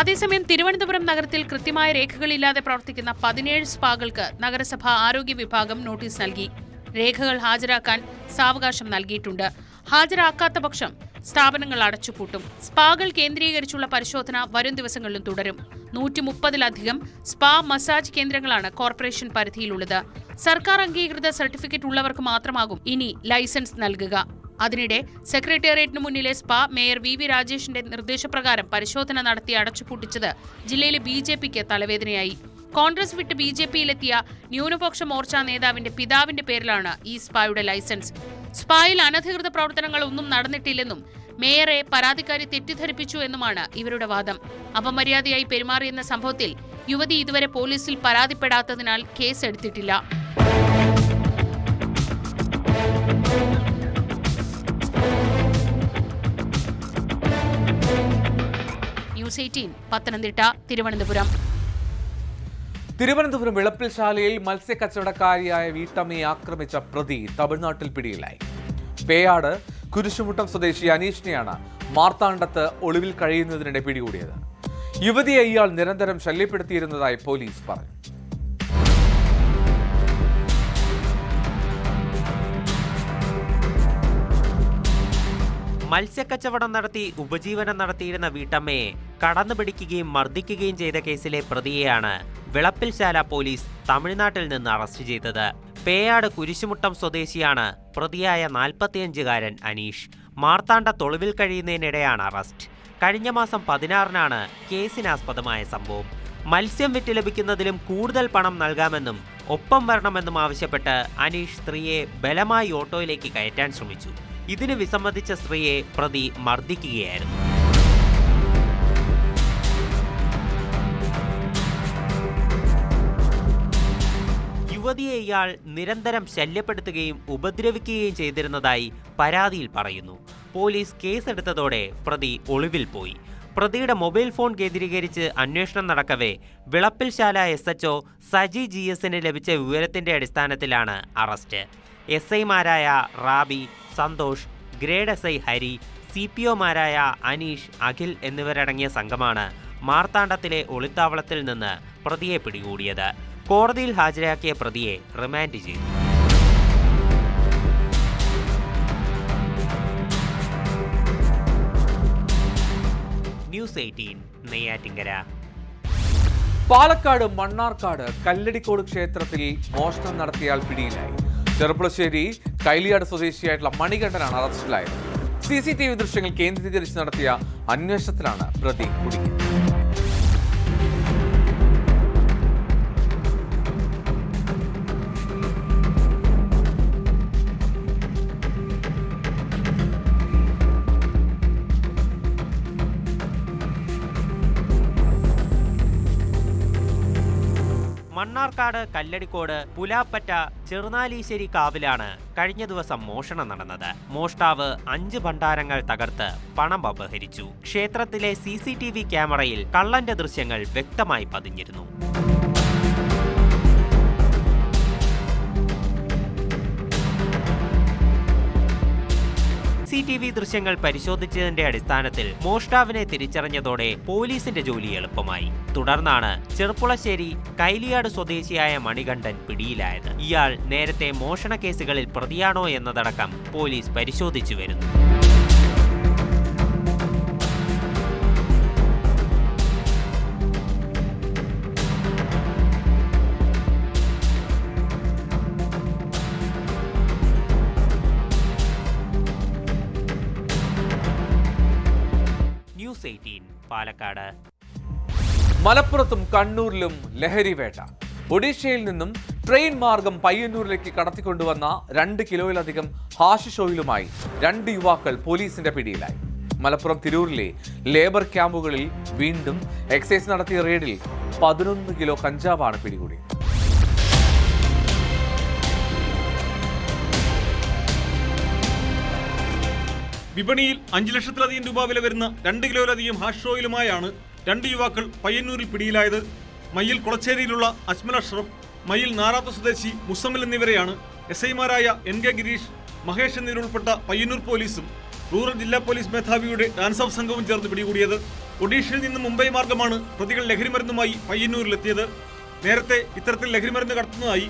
അതേസമയം തിരുവനന്തപുരം നഗരത്തിൽ കൃത്യമായ രേഖകളില്ലാതെ പ്രവർത്തിക്കുന്ന 17 സ്പാകൾക്ക് നഗരസഭ ആരോഗ്യ വിഭാഗം നോട്ടീസ് നൽകി. രേഖകൾ ഹാജരാക്കാൻ സാവകാശം നൽകിയിട്ടുണ്ട്. ഹാജരാക്കാത്ത പക്ഷം സ്ഥാപനങ്ങൾ അടച്ചുപൂട്ടും. സ്പാകൾ കേന്ദ്രീകരിച്ചുള്ള പരിശോധന വരും ദിവസങ്ങളിലും തുടരും. 130-ലധികം സ്പാ മസാജ് കേന്ദ്രങ്ങളാണ് കോർപ്പറേഷൻ പരിധിയിലുള്ളത്. സർക്കാർ അംഗീകൃത സർട്ടിഫിക്കറ്റ് ഉള്ളവർക്ക് മാത്രമാകും ഇനി ലൈസൻസ് നൽകുക. അതിനിടെ സെക്രട്ടേറിയറ്റിന് മുന്നിലെ സ്പാ മേയർ VV രാജേഷിന്റെ നിർദ്ദേശപ്രകാരം പരിശോധന നടത്തി അടച്ചുപൂട്ടിച്ചത് ജില്ലയിലെ BJPക്ക് തലവേദനയായി. കോൺഗ്രസ് വിട്ട് BJPയിലെത്തിയ ന്യൂനപക്ഷ മോർച്ച നേതാവിന്റെ പിതാവിന്റെ പേരിലാണ് ഈ സ്പായുടെ ലൈസൻസ്. സ്പായിൽ അനധികൃത പ്രവർത്തനങ്ങൾ ഒന്നും നടന്നിട്ടില്ലെന്നും മേയറെ പരാതിക്കാരി തെറ്റിദ്ധരിപ്പിച്ചു എന്നുമാണ് ഇവരുടെ വാദം. അപമര്യാദയായി പെരുമാറിയെന്ന സംഭവത്തിൽ യുവതി ഇതുവരെ പോലീസിൽ പരാതിപ്പെടാത്തതിനാൽ കേസെടുത്തിട്ടില്ല. ന്യൂസ് 18 പത്തനംതിട്ട, തിരുവനന്തപുരം. തിരുവനന്തപുരം വിളപ്പിൽശാലയിൽ മത്സ്യക്കച്ചവടക്കാരിയായ വീട്ടമ്മയെ ആക്രമിച്ച പ്രതി തമിഴ്നാട്ടിൽ പിടിയിലായി. പേയാട് കുരിശുമുട്ടം സ്വദേശി അനീഷിനെയാണ് മാർത്താണ്ഡത്ത് ഒളിവിൽ കഴിയുന്നതിനിടെ പിടികൂടിയത്. യുവതിയെ ഇയാൾ നിരന്തരം ശല്യപ്പെടുത്തിയിരുന്നതായി പോലീസ് പറഞ്ഞു. മത്സ്യക്കച്ചവടം നടത്തി ഉപജീവനം നടത്തിയിരുന്ന വീട്ടമ്മയെ കടന്നുപിടിക്കുകയും മർദ്ദിക്കുകയും ചെയ്ത കേസിലെ പ്രതിയെയാണ് വിളപ്പിൽശാല പോലീസ് തമിഴ്നാട്ടിൽ നിന്ന് അറസ്റ്റ് ചെയ്തത്. പേയാട് കുരിശുമുട്ടം സ്വദേശിയാണ് പ്രതിയായ 45-കാരൻ അനീഷ്. മാർത്താണ്ഡത്ത് ഒളിവിൽ കഴിയുന്നതിനിടെയാണ് അറസ്റ്റ്. കഴിഞ്ഞ മാസം 16-നാണ് കേസിനാസ്പദമായ സംഭവം. മത്സ്യം വിറ്റ് ലഭിക്കുന്നതിലും കൂടുതൽ പണം നൽകാമെന്നും ഒപ്പം വരണമെന്നും ആവശ്യപ്പെട്ട് അനീഷ് സ്ത്രീയെ ബലമായി ഓട്ടോയിലേക്ക് കയറ്റാൻ ശ്രമിച്ചു. ഇതിന് വിസമ്മതിച്ച സ്ത്രീയെ പ്രതി മർദ്ദിക്കുകയായിരുന്നു. യുവതിയെ ഇയാൾ നിരന്തരം ശല്യപ്പെടുത്തുകയും ഉപദ്രവിക്കുകയും ചെയ്തിരുന്നതായി പരാതിയിൽ പറയുന്നു. പോലീസ് കേസെടുത്തതോടെ പ്രതി ഒളിവിൽ പോയി. പ്രതിയുടെ മൊബൈൽ ഫോൺ കേന്ദ്രീകരിച്ച് അന്വേഷണം നടക്കവേ വിളപ്പിൽശാല SHO സജി GSന് ലഭിച്ച വിവരത്തിന്റെ അടിസ്ഥാനത്തിലാണ് അറസ്റ്റ്. SIമാരായ റാബി, സന്തോഷ്, ഗ്രേഡ് SI ഹരി, CPOമാരായ അനീഷ്, അഖിൽ എന്നിവരടങ്ങിയ സംഘമാണ് മാർത്താണ്ഡത്തിലെ ഒളിത്താവളത്തിൽ നിന്ന് പ്രതിയെ പിടികൂടിയത്. കോടതിയിൽ ഹാജരാക്കിയ പ്രതിയെ റിമാൻഡ് ചെയ്തു. ന്യൂസ് 18 നെയ്യാറ്റിങ്കര. പാലക്കാട് മണ്ണാർക്കാട് കല്ലടിക്കോട് ക്ഷേത്രത്തിൽ മോഷണം നടത്തിയാൽ പിടിയിലായി. ചെറുപ്പുളശ്ശേരി കൈലിയാട് സ്വദേശിയായിട്ടുള്ള മണികണ്ഠനാണ് അറസ്റ്റിലായത്. CCTV ദൃശ്യങ്ങൾ കേന്ദ്രീകരിച്ച് നടത്തിയ അന്വേഷണത്തിലാണ് പ്രതി കുടുങ്ങിയത്. മണ്ണാർക്കാട് കല്ലടിക്കോട് പുലാപ്പറ്റ ചെറുനാലീശ്ശേരി കാവിലാണ് കഴിഞ്ഞ ദിവസം മോഷണം നടന്നത്. മോഷ്ടാവ് 5 ഭണ്ഡാരങ്ങൾ തകർത്ത് പണം അപഹരിച്ചു. ക്ഷേത്രത്തിലെ CCTV ക്യാമറയിൽ കള്ളന്റെ ദൃശ്യങ്ങൾ വ്യക്തമായി പതിഞ്ഞിരുന്നു. CCTV ദൃശ്യങ്ങൾ പരിശോധിച്ചതിന്റെ അടിസ്ഥാനത്തിൽ മോഷ്ടാവിനെ തിരിച്ചറിഞ്ഞതോടെ പോലീസിന്റെ ജോലി എളുപ്പമായി. തുടർന്നാണ് ചെറുപ്പുളശ്ശേരി കൈലിയാട് സ്വദേശിയായ മണികണ്ഠൻ പിടിയിലായത്. ഇയാൾ നേരത്തെ മോഷണ കേസുകളിൽ പ്രതിയാണോ എന്നതടക്കം പോലീസ് പരിശോധിച്ചു വരുന്നു. ന്യൂസ് 18 പാലക്കാട്. മലപ്പുറത്തും കണ്ണൂരിലും ലഹരിവേട്ട. ഒഡീഷയിൽ നിന്നും ട്രെയിൻ മാർഗം പയ്യന്നൂരിലേക്ക് കടത്തിക്കൊണ്ടുവന്ന 2 കിലോയിലധികം ഹാഷിഷ് ഓയിലുമായി 2 യുവാക്കൾ പോലീസിന്റെ പിടിയിലായി. മലപ്പുറം തിരൂരിലെ ലേബർ ക്യാമ്പുകളിൽ വീണ്ടും എക്സൈസ് നടത്തിയ റെയ്ഡിൽ 11 കിലോ കഞ്ചാവാണ് പിടികൂടിയത്. വിപണിയിൽ 5 ലക്ഷത്തിലധികം രൂപ വില വരുന്ന 2 കിലോയിലധികം ഹാഷ് ഓയിലുമായാണ് 2 യുവാക്കൾ പയ്യന്നൂരിൽ പിടിയിലായത്. മയ്യിൽ കുളച്ചേരിയിലുള്ള അജ്മൽ അഷ്റഫ്, മയ്യിൽ നാറാത്ത സ്വദേശി മുസമ്മിൽ എന്നിവരെയാണ് SI-മാരായ NK ഗിരീഷ്, മഹേഷ് എന്നിവരുൾപ്പെട്ട പയ്യന്നൂർ പോലീസും റൂറൽ ജില്ലാ പോലീസ് മേധാവിയുടെ ഡാൻസ് ഓഫ് സംഘവും ചേർന്ന് പിടികൂടിയത്. ഒഡീഷയിൽ നിന്ന് മുംബൈ മാർഗമാണ് പ്രതികൾ ലഹരിമരുന്നുമായി പയ്യന്നൂരിലെത്തിയത്. നേരത്തെ ഇത്തരത്തിൽ ലഹരിമരുന്ന് കടത്തുന്നതായി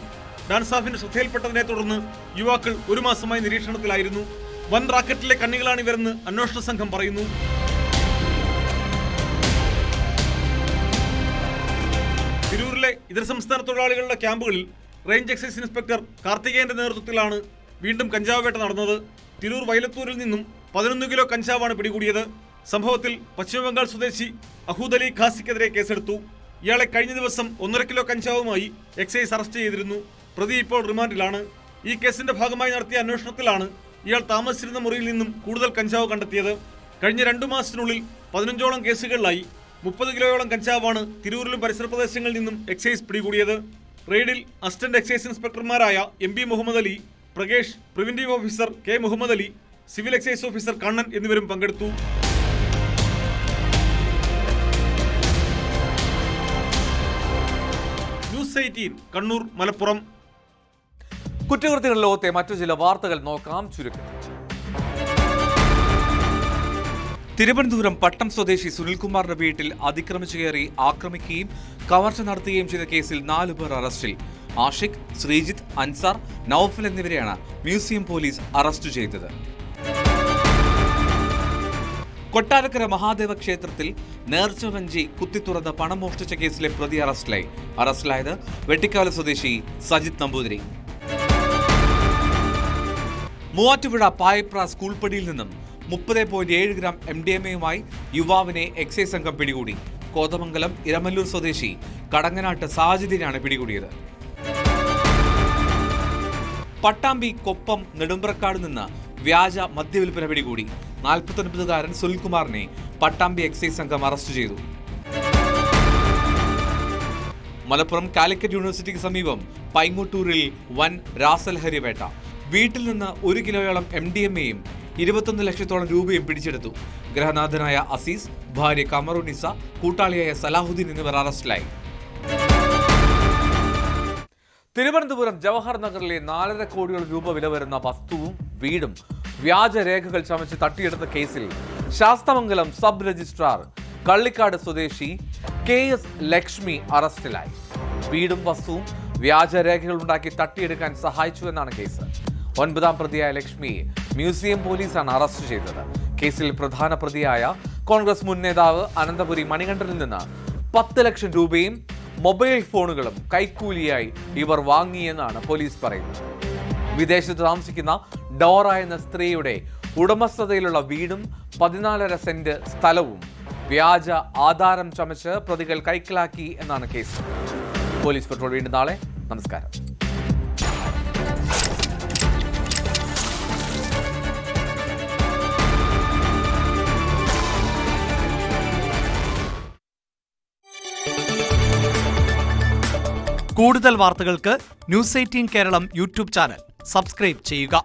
ഡാൻസ് ഓഫിന്റെ ശ്രദ്ധയിൽപ്പെട്ടതിനെ തുടർന്ന് യുവാക്കൾ 1 മാസമായി നിരീക്ഷണത്തിലായിരുന്നു. വൻ റാക്കറ്റിലെ കണ്ണികളാണിവരെന്ന് അന്വേഷണ സംഘം പറയുന്നു. തിരൂരിലെ ഇതര സംസ്ഥാന തൊഴിലാളികളുടെ ക്യാമ്പുകളിൽ റേഞ്ച് എക്സൈസ് ഇൻസ്പെക്ടർ കാർത്തികേയന്റെ നേതൃത്വത്തിലാണ് വീണ്ടും കഞ്ചാവ് വേട്ട നടന്നത്. തിരൂർ വൈലത്തൂരിൽ നിന്നും 11 കിലോ കഞ്ചാവാണ് പിടികൂടിയത്. സംഭവത്തിൽ പശ്ചിമബംഗാൾ സ്വദേശി അഹൂദ് അലി ഖാസിക്കെതിരെ കേസെടുത്തു. ഇയാളെ കഴിഞ്ഞ ദിവസം 1.5 കിലോ കഞ്ചാവുമായി എക്സൈസ് അറസ്റ്റ് ചെയ്തിരുന്നു. പ്രതി ഇപ്പോൾ റിമാൻഡിലാണ്. ഈ കേസിന്റെ ഭാഗമായി നടത്തിയ അന്വേഷണത്തിലാണ് ഇയാൾ താമസിച്ചിരുന്ന മുറിയിൽ നിന്നും കൂടുതൽ കഞ്ചാവ് കണ്ടെത്തിയത്. കഴിഞ്ഞ 2 മാസത്തിനുള്ളിൽ 15ഓളം കേസുകളിലായി 30 കിലോയോളം കഞ്ചാവാണ് തിരൂരിലും പരിസര പ്രദേശങ്ങളിൽ നിന്നും എക്സൈസ് പിടികൂടിയത്. റെയ്ഡിൽ അസിസ്റ്റന്റ് എക്സൈസ് ഇൻസ്പെക്ടർമാരായ MB Muhammad Ali, Prakesh, preventive officer K Muhammad Ali, civil excise officer Kannan എന്നിവരും പങ്കെടുത്തു. ന്യൂസ് 18 കണ്ണൂർ, മലപ്പുറം. കുറ്റകൃത്യങ്ങളുടെ ലോകത്തെ മറ്റു ചില വാർത്തകൾ നോക്കാം ചുരുക്കത്തിൽ. തിരുവനന്തപുരം പട്ടം സ്വദേശി സുനിൽകുമാറിന്റെ വീട്ടിൽ അതിക്രമിച്ചു കയറി ആക്രമിക്കുകയും കവർച്ച നടത്തുകയും ചെയ്ത കേസിൽ 4 പേർ അറസ്റ്റിൽ. ആഷിഖ്, ശ്രീജിത്ത്, അൻസാർ, നൌഫൽ എന്നിവരെയാണ് മ്യൂസിയം പോലീസ് അറസ്റ്റ് ചെയ്തത്. കൊട്ടാരക്കര മഹാദേവ ക്ഷേത്രത്തിൽ നേർച്ച വഞ്ചി കുത്തിത്തുറന്ന് പണം മോഷ്ടിച്ച കേസിലെ പ്രതി അറസ്റ്റിലായത് വെട്ടിക്കാല സ്വദേശി സജിത് നമ്പൂതിരി. മൂവാറ്റുപുഴ പായപ്ര സ്കൂൾ പടിയിൽ നിന്നും 30.7 ഗ്രാം MDMA-യുമായി യുവാവിനെ എക്സൈസ് സംഘം പിടികൂടി. കോതമംഗലം ഇരമല്ലൂർ സ്വദേശി കടങ്ങനാട്ട് സാജിദിനാണ് പിടികൂടിയത്. പട്ടാമ്പി കൊപ്പം നെടുമ്പ്രക്കാട് നിന്ന് വ്യാജ മദ്യവിൽപ്പന പിടികൂടി. 49-കാരൻ സുനിൽകുമാറിനെ പട്ടാമ്പി എക്സൈസ് സംഘം അറസ്റ്റ് ചെയ്തു. മലപ്പുറം കാലിക്കറ്റ് യൂണിവേഴ്സിറ്റിക്ക് സമീപം പൈങ്ങോട്ടൂരിൽ വൻ രാസലഹരി വേട്ട. വീട്ടിൽ നിന്ന് 1 കിലോയോളം MDMA-യും 21 ലക്ഷത്തോളം രൂപയും പിടിച്ചെടുത്തു. ഗ്രഹനാഥനായ അസീസ്, ഭാര്യ കമറുനിസ, കൂട്ടാളിയായ സലാഹുദ്ദീൻ എന്നിവർ അറസ്റ്റിലായി. തിരുവനന്തപുരം ജവഹർ നഗറിലെ 4.5 കോടിയോളം രൂപ വില വരുന്ന വസ്തുവും വീടും വ്യാജരേഖകൾ ചമച്ച് തട്ടിയെടുത്ത കേസിൽ ശാസ്തമംഗലം സബ് രജിസ്ട്രാർ കള്ളിക്കാട് സ്വദേശി KS ലക്ഷ്മി അറസ്റ്റിലായി. വീടും വസ്തുവും വ്യാജരേഖകൾ ഉണ്ടാക്കി തട്ടിയെടുക്കാൻ സഹായിച്ചുവെന്നാണ് കേസ്. 9ാം പ്രതിയായ ലക്ഷ്മിയെ മ്യൂസിയം പോലീസാണ് അറസ്റ്റ് ചെയ്തത്. കേസിൽ പ്രധാന പ്രതിയായ കോൺഗ്രസ് മുൻ നേതാവ് അനന്തപുരി മണികണ്ഠനിൽ നിന്ന് 10 ലക്ഷം രൂപയും മൊബൈൽ ഫോണുകളും കൈക്കൂലിയായി ഇവർ വാങ്ങിയെന്നാണ് പോലീസ് പറയുന്നത്. വിദേശത്ത് താമസിക്കുന്ന ഡോറ എന്ന സ്ത്രീയുടെ ഉടമസ്ഥതയിലുള്ള വീടും 14.5 സെന്റ് സ്ഥലവും വ്യാജ ആധാരം ചമച്ച് പ്രതികൾ കൈക്കലാക്കി എന്നാണ് കേസ്. പോലീസ് പെട്രോൾ വീണ്ടും നാളെ. നമസ്കാരം. കൂടുതൽ വാർത്തകൾക്ക് news 18 Keralam YouTube channel subscribe ചെയ്യുക.